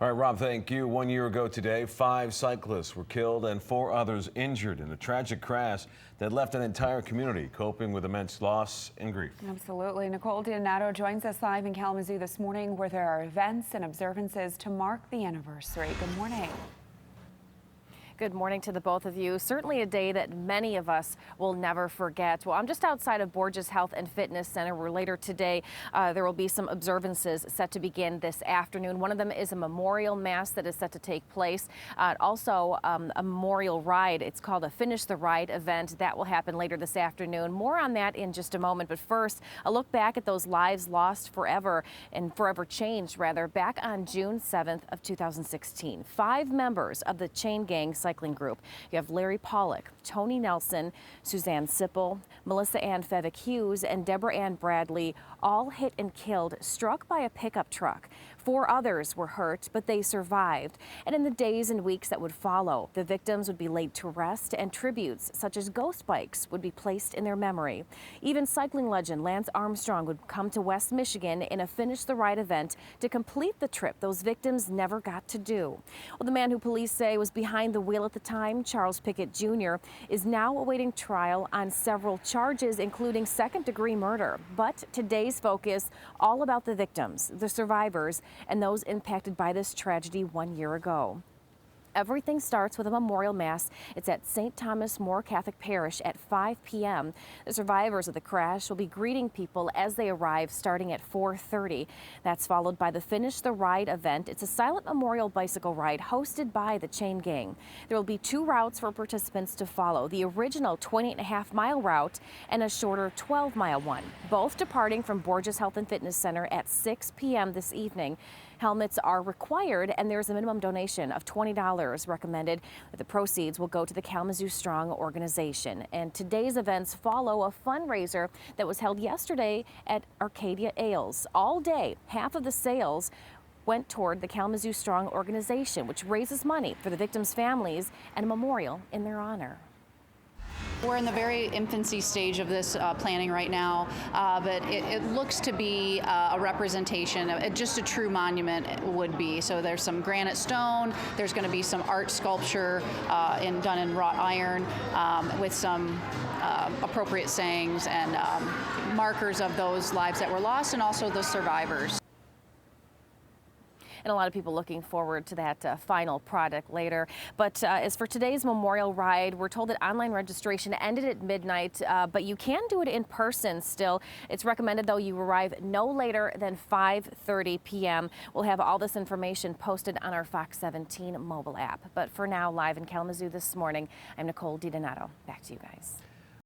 All right, Rob, thank you. 1 year ago today, 5 cyclists were killed and 4 others injured in a tragic crash that left an entire community coping with immense loss and grief. Absolutely. Nicole joins us live in Kalamazoo this morning, where there are events and observances to mark the anniversary. Good morning. Good morning to the both of you. Certainly a day that many of us will never forget. Well, I'm just outside of Borges Health and Fitness Center, where later today there will be some observances set to begin this afternoon. One of them is a memorial mass that is set to take place. Also a memorial ride. It's called a Finish the Ride event. That will happen later this afternoon. More on that in just a moment. But first, a look back at those lives lost forever and forever changed, rather, back on June 7th of 2016. 5 members of the chain gang cycling group. You have Larry Paulik, Tony Nelson, Suzanne Sippel, Melissa Ann Fevig-Hughes, and Debra Ann Bradley, all hit and killed, struck by a pickup truck. 4 others were hurt, but they survived. And in the days and weeks that would follow, the victims would be laid to rest, and tributes such as ghost bikes would be placed in their memory. Even cycling legend Lance Armstrong would come to West Michigan in a Finish the Ride event to complete the trip those victims never got to do. Well, the man who police say was behind the wheel at the time, Charles Pickett Jr., is now awaiting trial on several charges, including second-degree murder. But today's focus all about the victims, the survivors, and those impacted by this tragedy 1 year ago. Everything starts with a memorial mass. It's at St. Thomas More Catholic Parish at 5 p.m. The survivors of the crash will be greeting people as they arrive, starting at 4:30. That's followed by the Finish the Ride event. It's a silent memorial bicycle ride hosted by the chain gang. There will be 2 routes for participants to follow, the original 20.5-mile route and a shorter 12-mile one, both departing from Borges Health and Fitness Center at 6 p.m. this evening. Helmets are required, and there's a minimum donation of $20 recommended. The proceeds will go to the Kalamazoo Strong organization. And today's events follow a fundraiser that was held yesterday at Arcadia Ales. All day, half of the sales went toward the Kalamazoo Strong organization, which raises money for the victims' families and a memorial in their honor. We're in the very infancy stage of this planning right now, but it looks to be a representation of just a true monument would be. So there's some granite stone, there's going to be some art sculpture done in wrought iron with some appropriate sayings and markers of those lives that were lost and also the survivors. And a lot of people looking forward to that final product later. But as for today's memorial ride, we're told that online registration ended at midnight, but you can do it in person still. It's recommended, though, you arrive no later than 5:30 p.m. We'll have all this information posted on our Fox 17 mobile app. But for now, live in Kalamazoo this morning, I'm Nicole. Back to you guys.